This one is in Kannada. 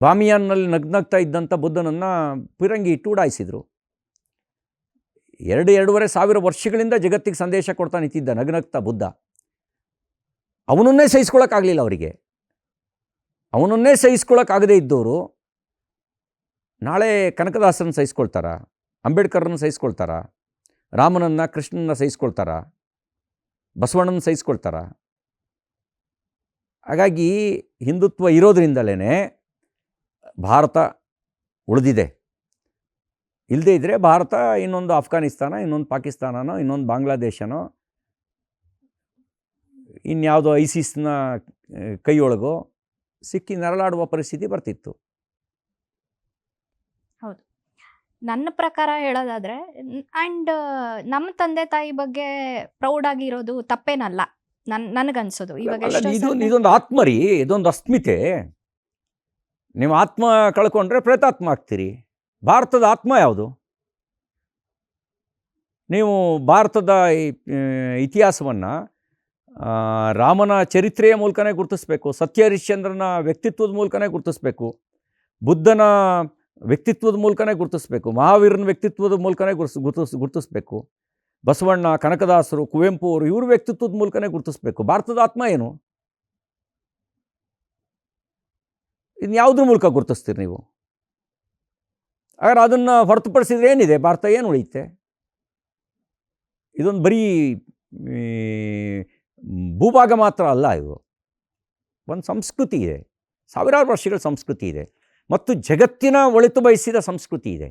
ಬಾಮಿಯಾನ್ನಲ್ಲಿ ನಗ್ನಗ್ತಾ ಇದ್ದಂಥ ಬುದ್ಧನನ್ನು ಪಿರಂಗಿ ಇಟ್ಟು ಉಡಾಯಿಸಿದರು. 2-2.5 ಸಾವಿರ ವರ್ಷಗಳಿಂದ ಜಗತ್ತಿಗೆ ಸಂದೇಶ ಕೊಡ್ತಾ ನಿಂತಿದ್ದ ನಗ್ನಗ್ತಾ ಬುದ್ಧ. ಅವನನ್ನೇ ಸಹಿಸ್ಕೊಳ್ಳೋಕ್ಕಾಗಲಿಲ್ಲ ಅವರಿಗೆ. ಅವನನ್ನೇ ಸಹಿಸ್ಕೊಳ್ಳೋಕ್ಕಾಗದೇ ಇದ್ದವರು ನಾಳೆ ಕನಕದಾಸರನ್ನು ಸಹಿಸ್ಕೊಳ್ತಾರ, ಅಂಬೇಡ್ಕರ್ನ ಸಹಿಸ್ಕೊಳ್ತಾರ, ರಾಮನನ್ನು ಕೃಷ್ಣನ ಸಹಿಸ್ಕೊಳ್ತಾರ, ಬಸವಣ್ಣನ ಸಹಿಸ್ಕೊಳ್ತಾರ? ಹಾಗಾಗಿ ಹಿಂದುತ್ವ ಇರೋದ್ರಿಂದಲೇ ಭಾರತ ಉಳಿದಿದೆ. ಇಲ್ಲದೇ ಇದ್ದರೆ ಭಾರತ ಇನ್ನೊಂದು ಅಫ್ಘಾನಿಸ್ತಾನ, ಇನ್ನೊಂದು ಪಾಕಿಸ್ತಾನನೋ, ಇನ್ನೊಂದು ಬಾಂಗ್ಲಾದೇಶನೋ, ಇನ್ಯಾವುದೋ ಐಸಿಸ್ನ ಕೈಯೊಳಗೋ ಸಿಕ್ಕಿ ನರಳಾಡುವ ಪರಿಸ್ಥಿತಿ ಬರ್ತಿತ್ತು. ಹೌದು. ನನ್ನ ಪ್ರಕಾರ ಹೇಳೋದಾದ್ರೆ ಆ್ಯಂಡ್ ನಮ್ಮ ತಂದೆ ತಾಯಿ ಬಗ್ಗೆ ಪ್ರೌಡ್ ಆಗಿರೋದು ತಪ್ಪೇನಲ್ಲ ನನಗನ್ಸೋದು. ಇವಾಗ ಅಲ್ಲ, ಎಷ್ಟೋ ಸಲ ಇದೊಂದು ಆತ್ಮರಿ, ಇದೊಂದು ಅಸ್ಮಿತೆ. ನೀವು ಆತ್ಮ ಕಳ್ಕೊಂಡ್ರೆ ಪ್ರೇತಾತ್ಮ ಆಗ್ತೀರಿ. ಭಾರತದ ಆತ್ಮ ಯಾವುದು? ನೀವು ಭಾರತದ ಇತಿಹಾಸವನ್ನು ರಾಮನ ಚರಿತ್ರೆಯ ಮೂಲಕನೇ ಗುರುತಿಸ್ಬೇಕು, ಸತ್ಯ ಹರಿಶ್ಚಂದ್ರನ ವ್ಯಕ್ತಿತ್ವದ ಮೂಲಕನೇ ಗುರುತಿಸ್ಬೇಕು, ಬುದ್ಧನ ವ್ಯಕ್ತಿತ್ವದ ಮೂಲಕನೇ ಗುರುತಿಸ್ಬೇಕು, ಮಹಾವೀರನ ವ್ಯಕ್ತಿತ್ವದ ಮೂಲಕನೇ ಗುರುತಿಸ್ಬೇಕು, ಬಸವಣ್ಣ, ಕನಕದಾಸರು, ಕುವೆಂಪು ಅವರು ಇವ್ರ ವ್ಯಕ್ತಿತ್ವದ ಮೂಲಕನೇ ಗುರುತಿಸ್ಬೇಕು. ಭಾರತದ ಆತ್ಮ ಏನು? ಇನ್ಯಾವುದ್ರ ಮೂಲಕ ಗುರುತಿಸ್ತೀರಿ ನೀವು? ಹಾಗಾದ್ರೆ ಅದನ್ನು ಹೊರತುಪಡಿಸಿದ್ರೆ ಏನಿದೆ? ಭಾರತ ಏನು ಉಳಿಯುತ್ತೆ? ಇದೊಂದು ಬರೀ ಭೂಭಾಗ ಮಾತ್ರ ಅಲ್ಲ, ಇದು ಒಂದು ಸಂಸ್ಕೃತಿ ಇದೆ, ಸಾವಿರಾರು ವರ್ಷಗಳ ಸಂಸ್ಕೃತಿ ಇದೆ, ಮತ್ತು ಜಗತ್ತಿನ ಒಳಿತು ಬಯಸಿದ ಸಂಸ್ಕೃತಿ ಇದೆ.